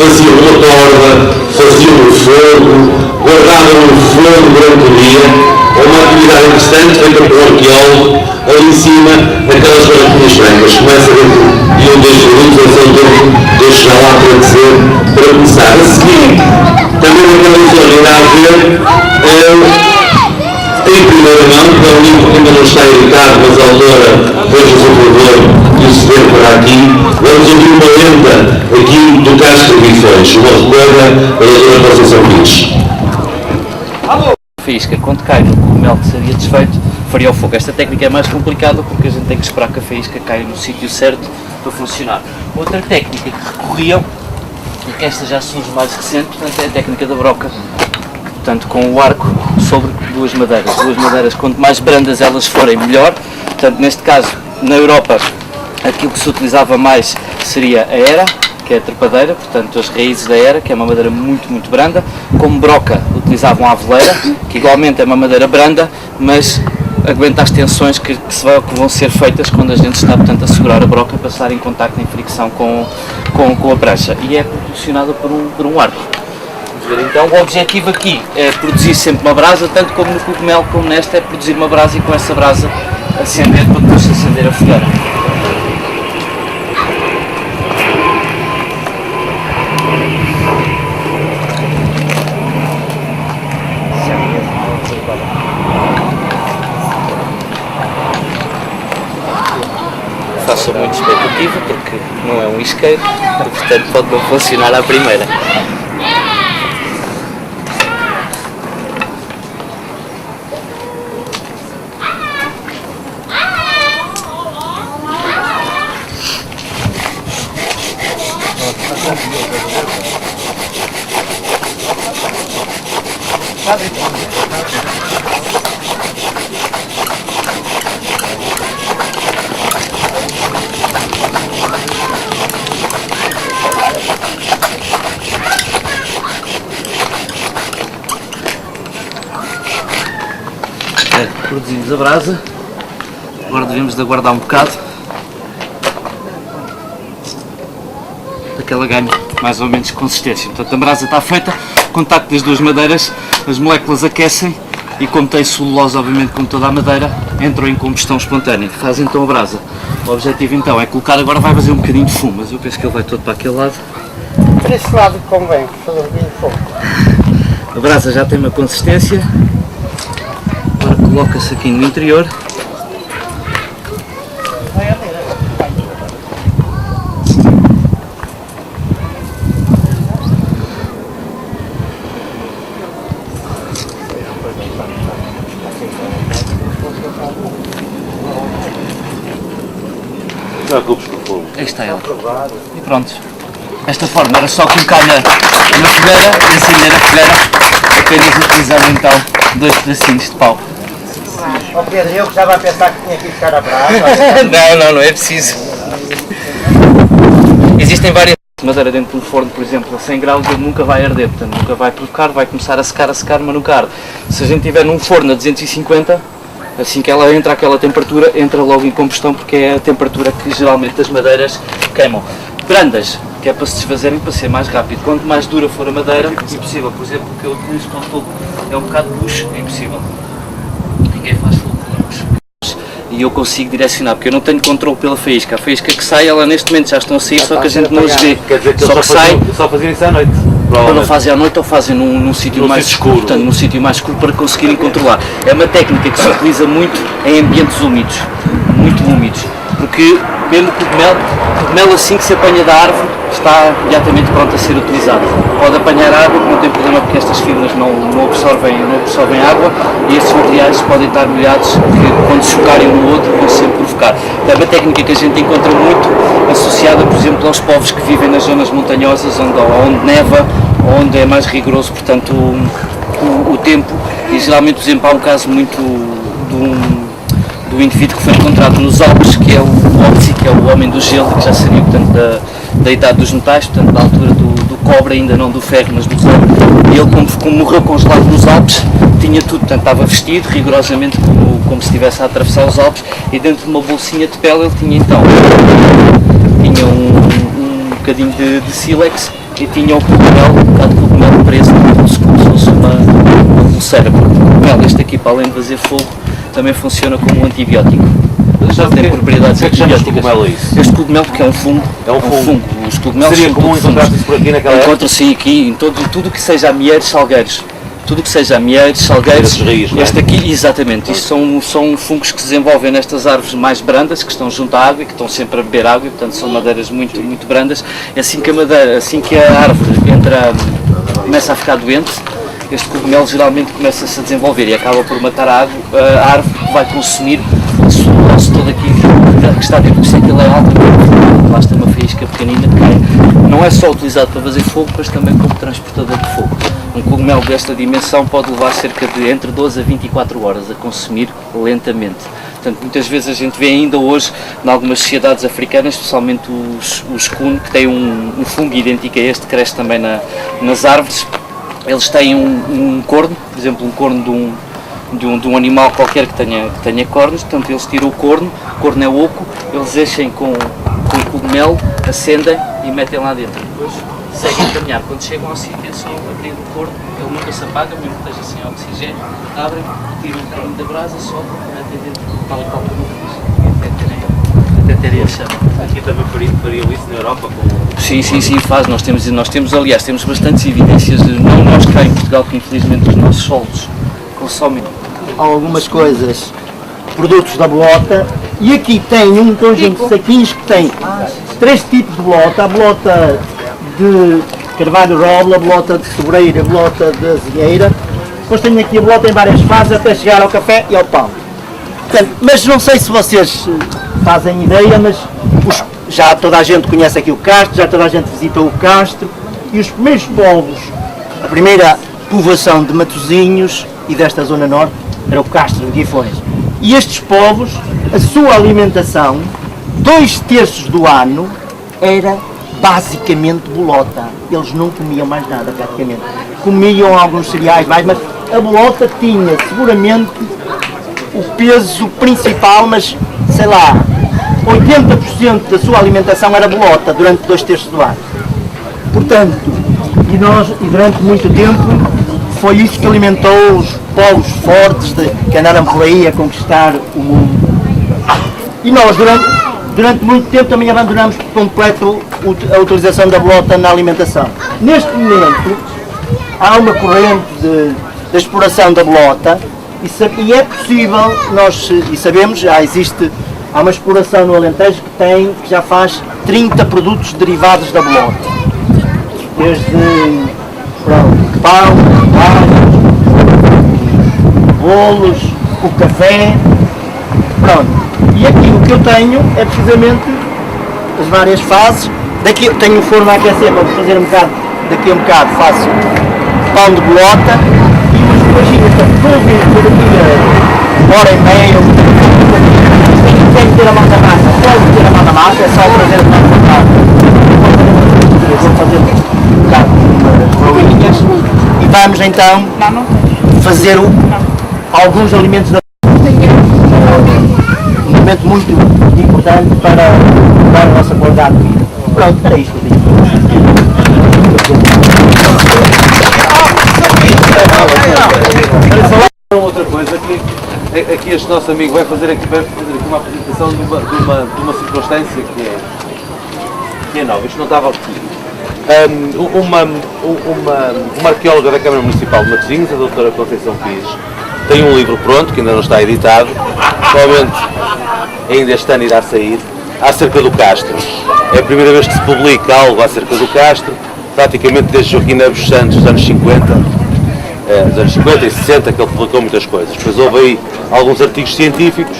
faziam uma torva, faziam o fogo, guardavam o fogo durante o dia, ou uma atividade interessante feita por um arqueólogo, ali em cima, naquelas barraquinhas brancas. Começa dentro de um dos minutos, ou só de eu chegar lá para dizer, para começar. A seguir, também naquela zona irá haver, em primeira mão, que é um livro que ainda não está editado, mas a autora fez o seu favor de o ceder para aqui. Vamos ouvir uma lenda aqui do Castro Guifões, uma recuerda da doutora Conceição Pires. Faísca, quando cai no cogumelo que seria desfeito, faria o fogo. Esta técnica é mais complicada porque a gente tem que esperar que a faísca caia no sítio certo para funcionar. Outra técnica que recorriam, e que esta já surge mais recente, portanto, é a técnica da broca. Portanto, com o arco sobre duas madeiras. Duas madeiras, quanto mais brandas elas forem, melhor. Portanto, neste caso, na Europa, aquilo que se utilizava mais seria a era, que é a trepadeira, portanto, as raízes da era, que é uma madeira muito branda. Como broca, utilizavam a aveleira, que igualmente é uma madeira branda, mas aguenta as tensões que vão ser feitas quando a gente está, portanto, a segurar a broca para estar em contacto, em fricção com a prancha. E é proporcionada por um arco. Então o objetivo aqui é produzir sempre uma brasa, tanto como no cogumelo como nesta, é produzir uma brasa e com essa brasa acender para depois acender a fogueira. Faça muito expectativa porque não é um isqueiro e portanto pode não funcionar à primeira. Produzimos a brasa, agora devemos de aguardar um bocado para que ela ganhe mais ou menos consistência. Portanto, a brasa está feita, contacto das duas madeiras, as moléculas aquecem e como tem celulose, obviamente, como toda a madeira, entram em combustão espontânea, faz então a brasa. O objetivo então é colocar, agora vai fazer um bocadinho de fumo, mas eu penso que ele vai todo para aquele lado. Para esse lado convém, fazer um bocadinho de fogo. A brasa já tem uma consistência. Agora coloca-se aqui no interior. Aí está ele. E pronto. Esta forma era só colocar na fogueira e acender a fogueira, apenas utilizando então 2 pedacinhos de pau. Ó Pedro, eu que estava a pensar que tinha que ficar a brasa. Não é preciso. Existem várias madeira dentro de um forno, por exemplo, a 100 graus, ele nunca vai arder, portanto nunca vai provocar, vai começar a secar, mas nunca arde. Se a gente tiver num forno a 250, assim que ela entra àquela temperatura, entra logo em combustão, porque é a temperatura que geralmente as madeiras queimam. Brandas, que é para se desfazerem, para ser mais rápido. Quanto mais dura for a madeira, é impossível. Por exemplo, o que eu utilizo com o fogo é um bocado de bucho, é impossível. Ninguém faz fogo com bucho. E eu consigo direcionar, porque eu não tenho controle pela faísca. A faísca que sai, ela neste momento já estão a sair, só que a gente não os vê. Quer dizer que só que sai, só faziam isso à noite? ou não fazem à noite ou fazem num sítio mais escuro, portanto, num sítio mais escuro para conseguirem controlar. É uma técnica que se utiliza muito em ambientes úmidos, muito úmidos, porque mesmo o cogumelo assim que se apanha da árvore está imediatamente pronto a ser utilizado. Pode apanhar água, não tem problema, porque estas fibras não absorvem água e estes materiais podem estar molhados, que quando se chocarem um no outro vão sempre provocar. É uma técnica que a gente encontra muito associada, por exemplo, aos povos que vivem nas zonas montanhosas, onde neva, onde é mais rigoroso, portanto, o tempo. E geralmente, por exemplo, há um caso muito do indivíduo que foi encontrado nos Alpes, que é o Otzi, que é o homem do gelo, que já seria, portanto, da idade dos metais, portanto, da altura do cobre, ainda não do ferro, mas do cobre. E ele, como morreu congelado nos Alpes, tinha tudo, portanto, estava vestido rigorosamente como se estivesse a atravessar os Alpes, e dentro de uma bolsinha de pele ele tinha então um bocadinho de sílex, e tinha o cogumelo, um bocado de cogumelo preso, como se fosse um cérebro. Este aqui, para além de fazer fogo, também funciona como um antibiótico. Tem propriedades antibióticas. Este cogumelo, porque é um fungo. É um fungo. Os cogumelos seria comum encontrar-se por aqui naquela época? Encontra-se aqui em tudo que seja amieiros, salgueiros. Tudo que seja amieiros, salgueiros. Este aqui, exatamente. Isto são fungos que se desenvolvem nestas árvores mais brandas, que estão junto à água e que estão sempre a beber água, e portanto são madeiras muito brandas. Assim que a árvore começa a ficar doente, este cogumelo geralmente começa-se a desenvolver e acaba por matar a árvore, que vai consumir o osso todo aqui que está dentro. Por isso é que ele é altamente. Basta uma faísca pequenina que não é só utilizado para fazer fogo, mas também como transportador de fogo. Um cogumelo desta dimensão pode levar cerca de entre 12 a 24 horas a consumir lentamente. Portanto, muitas vezes a gente vê ainda hoje, em algumas sociedades africanas, especialmente os Kun, que têm um fungo idêntico a este, que cresce também nas árvores. Eles têm um corno, por exemplo, um corno de um animal qualquer que tenha cornos, portanto eles tiram o corno é oco, eles enchem com o cogumelo, acendem e metem lá dentro. Depois seguem a caminhar. Quando chegam ao sítio, é só abrir o corno, ele nunca se apaga, mesmo que esteja sem oxigênio, abrem, tiram o corno da brasa, sopram, metem dentro, tal e qual como até terem a chama. Aqui também fariam isso na Europa? Sim, faz. Nós temos, aliás, temos bastantes evidências, não nós cá em Portugal, que infelizmente os nossos solos consomem algumas coisas, produtos da bolota, e aqui tem um conjunto de saquinhos que tem 3 tipos de bolota: a bolota de carvalho roble, a bolota de sobreira, a bolota de azinheira. Depois tenho aqui a bolota em várias fases até chegar ao café e ao pão. Portanto, mas não sei se vocês fazem ideia, mas já toda a gente conhece aqui o Castro, já toda a gente visitou o Castro, e os primeiros povos, a primeira povoação de Matosinhos e desta zona norte, era o Castro de Guifões. E estes povos, a sua alimentação, 2/3 do ano, era basicamente bolota. Eles não comiam mais nada, praticamente. Comiam alguns cereais mais, mas a bolota tinha seguramente o peso principal, mas sei lá, 80% da sua alimentação era bolota durante 2/3 do ano. Portanto, e durante muito tempo, foi isso que alimentou os povos fortes que andaram por aí a conquistar o mundo. E nós, durante muito tempo, também abandonamos por completo a utilização da bolota na alimentação. Neste momento, há uma corrente de exploração da bolota e é possível, sabemos, há uma exploração no Alentejo que já faz 30 produtos derivados da bolota. Desde pão, bolos, o café, pronto. E aqui o que eu tenho é precisamente as várias fases. Daqui eu tenho o forno a aquecer para fazer daqui a um bocado faço pão de bolota e umas bolachinhas para devolver por aqui hora e meia. Tem que ter a mão da massa, pode ter a mão da massa, é só trazer a mão da massa. Eu vou fazer um bocado de rolinhas e vamos então fazer alguns alimentos da um momento muito importante para a nossa qualidade de vida. Pronto, era isto que eu tinha. Outra coisa, aqui este nosso amigo vai fazer aqui uma apresentação de uma circunstância que é nova, isto não estava aqui. Uma arqueóloga da Câmara Municipal de Matosinhos, a doutora Conceição Pires, tem um livro pronto, que ainda não está editado, provavelmente ainda este ano irá sair, acerca do Castro. É a primeira vez que se publica algo acerca do Castro, praticamente desde Joaquim Neves Santos, dos anos 50, dos anos 50 e 60, que ele publicou muitas coisas. Depois houve aí alguns artigos científicos,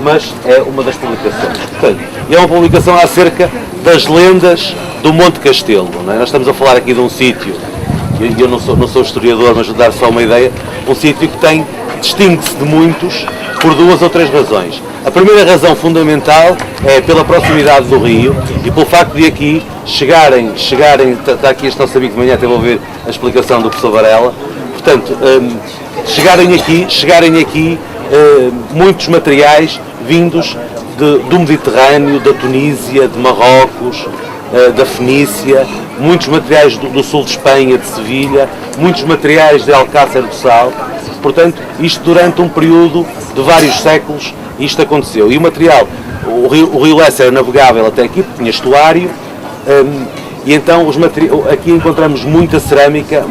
mas é uma das publicações. Portanto, é uma publicação acerca das lendas do Monte Castelo. Não é? Nós estamos a falar aqui de um sítio, eu não sou historiador, mas vou dar só uma ideia, um sítio que distingue-se de muitos por 2 ou 3 razões. A primeira razão fundamental é pela proximidade do rio e pelo facto de aqui chegarem, está aqui este nosso amigo de manhã, teve a ouvir a explicação do professor Varela, portanto, chegarem aqui muitos materiais vindos do Mediterrâneo, da Tunísia, de Marrocos, da Fenícia, muitos materiais do sul de Espanha, de Sevilha, muitos materiais de Alcácer do Sal. Portanto, isto durante um período de vários séculos, isto aconteceu. E o material, o rio Lessa era navegável até aqui, porque tinha estuário, e então aqui encontramos muita cerâmica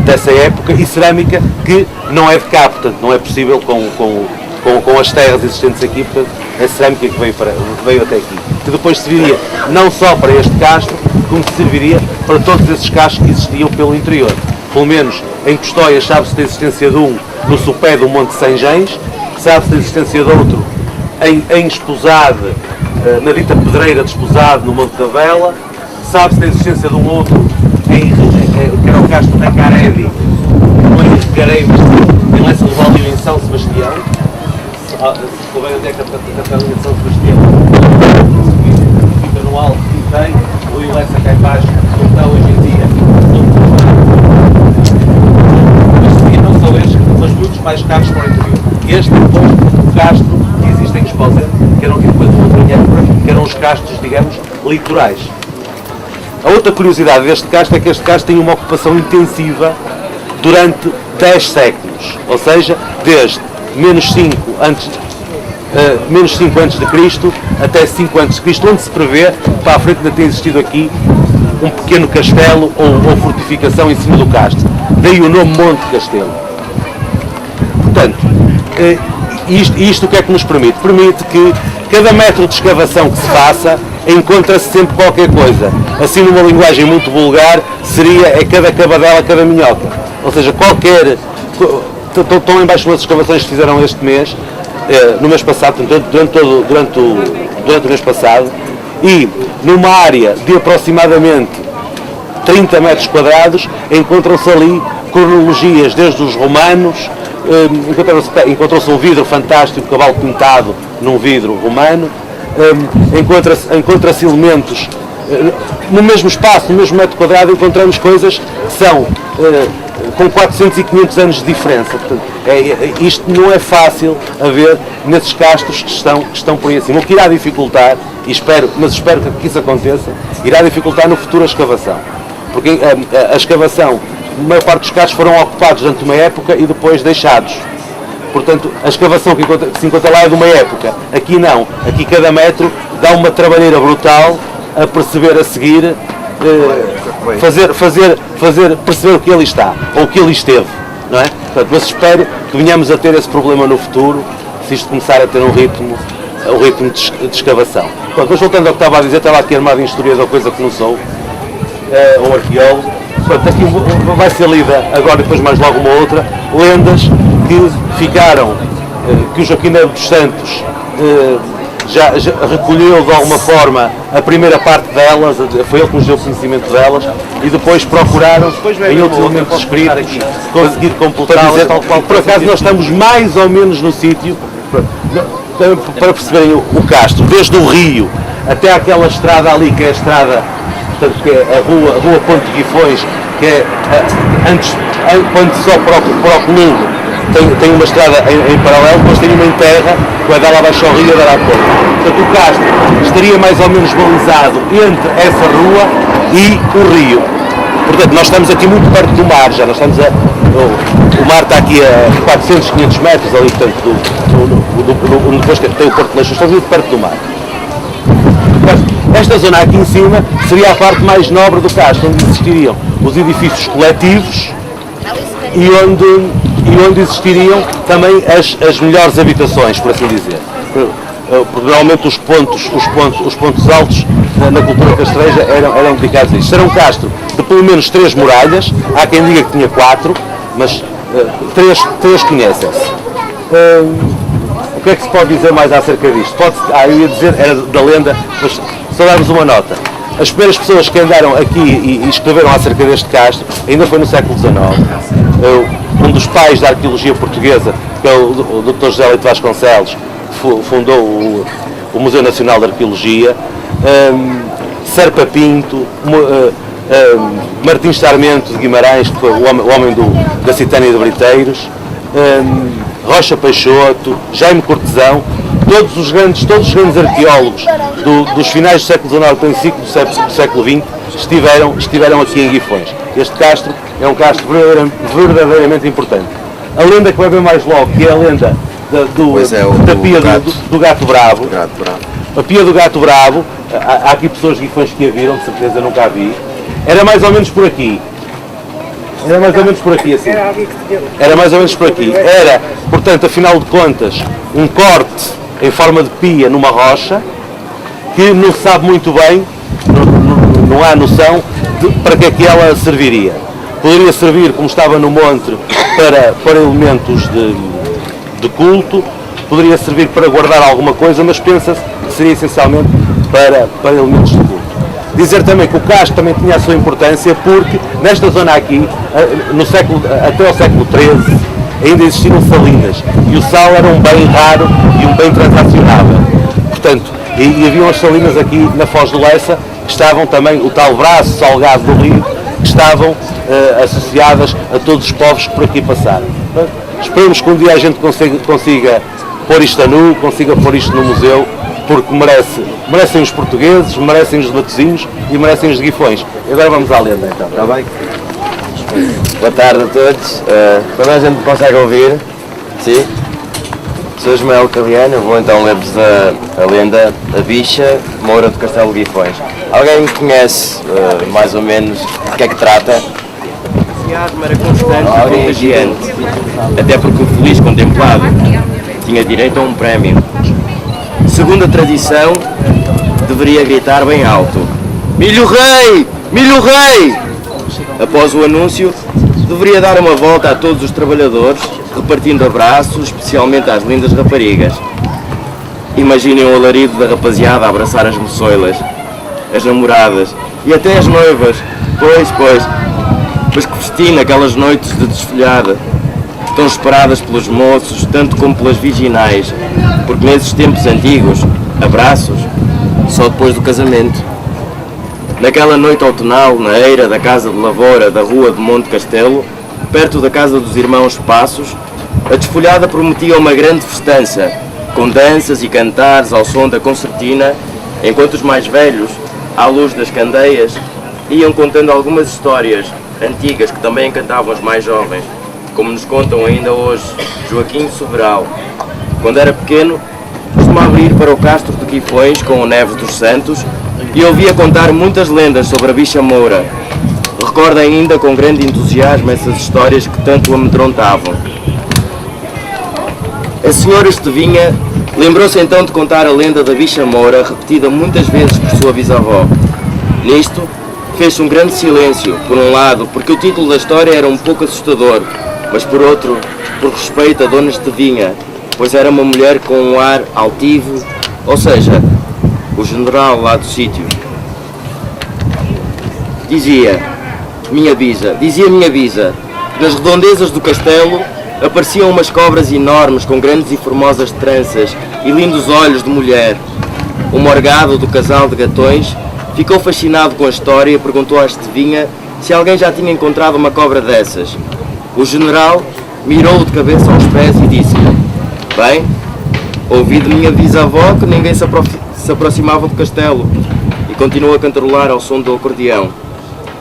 dessa época, e cerâmica que não é de cá, portanto não é possível com as terras existentes aqui, portanto é cerâmica que veio até aqui. Que depois serviria não só para este castro, como serviria para todos esses castros que existiam pelo interior. Pelo menos em Custóias sabe-se da existência de um no sopé do Monte Sanjães, sabe-se da existência de outro em Esposade, na dita pedreira de Esposade, no Monte da Vela, sabe-se da existência de um outro que era o castro da Caredi, não é de Carei, mas em Lessa do Valio, em São Sebastião, se souber até que a Capela de São Sebastião fica no alto e tem, o rio Lessa cá em baixo, como está hoje em dia. Não só estes, mas muitos mais caros para o interior. Este depois o castro que existe em Esposende, que eram depois de outra época, que eram os castros, digamos, litorais. A outra curiosidade deste castro é que este castro tem uma ocupação intensiva durante 10 séculos, ou seja, desde menos 5 antes de Cristo até 5 antes de Cristo, onde se prevê, para a frente ainda tem existido aqui um pequeno castelo ou fortificação em cima do castro. Daí o nome Monte Castelo. Portanto, isto o que é que nos permite? Permite que cada metro de escavação que se faça encontra-se sempre qualquer coisa. Assim, numa linguagem muito vulgar, seria cada cabadela, cada minhoca. Ou seja, estão em baixo as escavações que fizeram este mês, no mês passado, durante o mês passado, e numa área de aproximadamente 30 metros quadrados, encontram-se ali cronologias desde os romanos, encontrou-se um vidro fantástico, cavalo pintado num vidro romano, encontra-se elementos no mesmo espaço, no mesmo metro quadrado, encontramos coisas que são com 400 e 500 anos de diferença. Portanto, isto não é fácil a ver nesses castros que estão por aí acima. O que irá dificultar, espero que isso aconteça, irá dificultar no futuro a escavação. Porque a escavação, a maior parte dos castros foram ocupados durante uma época e depois deixados. Portanto, a escavação que se encontra lá é de uma época. Aqui não. Aqui cada metro dá uma trabalheira brutal a perceber a seguir, perceber o que ali está, ou o que ali esteve, não é? Portanto, mas espero que venhamos a ter esse problema no futuro, se isto começar a ter um ritmo de escavação. Portanto, mas voltando ao que estava a dizer, estava aqui armado em historiador, coisa que não sou, um arqueólogo. Portanto, aqui vai ser lida agora, depois mais logo uma outra, lendas que ficaram, que o Joaquim Neves dos Santos já recolheu de alguma forma a primeira parte delas, foi ele que nos deu conhecimento delas, e depois procuraram, em outros elementos escritos, conseguir completá-las. Por acaso nós estamos mais ou menos no sítio, para perceberem o castro, desde o rio até aquela estrada ali, que é a estrada, portanto, que é a rua Ponte de Guifões, que é antes, quando só para o Colombo, tem uma estrada em paralelo, depois tem uma em terra, que vai dar lá abaixo ao rio e dar à ponte. Portanto, o castro estaria mais ou menos balizado entre essa rua e o rio. Portanto, nós estamos aqui muito perto do mar, já nós estamos o mar está aqui a 400, 500 metros ali, portanto, depois que tem o Porto de Leixões, estamos muito perto do mar. Esta zona aqui em cima seria a parte mais nobre do castro, onde existiriam os edifícios coletivos e onde existiriam também as melhores habitações, por assim dizer. Porque normalmente os pontos altos na cultura castreja eram dedicados a isto. Era um castro de pelo menos 3 muralhas, há quem diga que tinha 4, mas 3 conhecem-se. O que é que se pode dizer mais acerca disto? Eu ia dizer, era da lenda, mas só darmos uma nota. As primeiras pessoas que andaram aqui e escreveram acerca deste castro, ainda foi no século XIX. Um dos pais da arqueologia portuguesa, que é o Dr. José Leite Vasconcelos, fundou o Museu Nacional de Arqueologia. Serpa Pinto, Martins Sarmento de Guimarães, que foi o homem da Citânia de Briteiros, Rocha Peixoto, Jaime Cortesão, todos os grandes arqueólogos dos finais do século XIX, princípio do século XX, estiveram aqui em Guifões. Este castro é um castro verdadeiramente importante. A lenda que vai ver mais logo, que é a lenda da Pia do Gato Bravo. A Pia do Gato Bravo, há aqui pessoas de Guifões que a viram, de certeza nunca a vi. Era mais ou menos por aqui. Era mais ou menos por aqui, assim. Era mais ou menos por aqui. Era, portanto, afinal de contas, um corte em forma de pia numa rocha, que não se sabe muito bem, não há noção para que é que ela serviria. Poderia servir, como estava no monte, para elementos de culto, poderia servir para guardar alguma coisa, mas pensa-se que seria essencialmente para elementos de culto. Dizer também que o castro também tinha a sua importância porque nesta zona aqui, até o século XIII, ainda existiam salinas e o sal era um bem raro e um bem transacionável. Portanto, e haviam as salinas aqui na Foz do Lessa, que estavam também, o tal braço salgado do rio, que estavam associadas a todos os povos que por aqui passaram. Esperemos que um dia a gente consiga pôr isto a nu, consiga pôr isto no museu, porque merecem os portugueses, merecem os batozinhos e merecem os de Guifões. E agora vamos à lenda então, está bem? Boa tarde a todos. Toda a gente consegue ouvir? Sim? Sou Ismael Caliano, vou então ler-vos a lenda da Bicha Moura do Castelo de Guifões. Alguém conhece mais ou menos de que é que trata? O entusiasmo era constante e contagiante, até porque o feliz contemplado tinha direito a um prémio. Segundo a tradição, deveria gritar bem alto: Milho Rei! Milho Rei! Após o anúncio, deveria dar uma volta a todos os trabalhadores, repartindo abraços, especialmente às lindas raparigas. Imaginem o alarido da rapaziada a abraçar as moçoilas, as namoradas e até as noivas. Pois, mas que festim naquelas noites de desfolhada, tão esperadas pelos moços, tanto como pelas virginais, porque nesses tempos antigos, abraços, só depois do casamento. Naquela noite outonal, na eira da casa de lavoura da rua de Monte Castelo, perto da casa dos irmãos Passos, a desfolhada prometia uma grande festança, com danças e cantares ao som da concertina, enquanto os mais velhos, à luz das candeias, iam contando algumas histórias antigas que também encantavam os mais jovens, como nos contam ainda hoje Joaquim Sobral. Quando era pequeno, costumava ir para o castro de Guifões com o Neves dos Santos e ouvia contar muitas lendas sobre a Bicha Moura. Recorda ainda com grande entusiasmo essas histórias que tanto o amedrontavam. A senhora Estevinha lembrou-se então de contar a lenda da Bicha Moura, repetida muitas vezes por sua bisavó. Nisto, fez-se um grande silêncio, por um lado, porque o título da história era um pouco assustador, mas por outro, por respeito a Dona Estevinha, pois era uma mulher com um ar altivo, ou seja, o general lá do sítio. Dizia minha bisa, que nas redondezas do castelo apareciam umas cobras enormes com grandes e formosas tranças e lindos olhos de mulher. O morgado do casal de gatões ficou fascinado com a história e perguntou à Estevinha se alguém já tinha encontrado uma cobra dessas. O general mirou-o de cabeça aos pés e disse-lhe: bem, ouvi de minha bisavó que ninguém se aproximava do castelo, e continuou a cantarolar ao som do acordeão.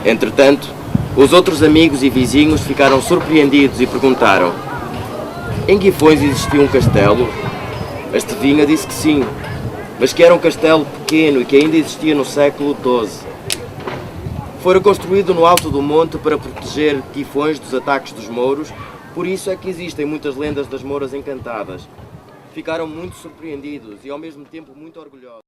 Entretanto, os outros amigos e vizinhos ficaram surpreendidos e perguntaram: em Guifões existia um castelo? A Estevinha disse que sim, mas que era um castelo pequeno e que ainda existia no século XII. Fora construído no alto do monte para proteger Guifões dos ataques dos mouros, por isso é que existem muitas lendas das mouras encantadas. Ficaram muito surpreendidos e ao mesmo tempo muito orgulhosos.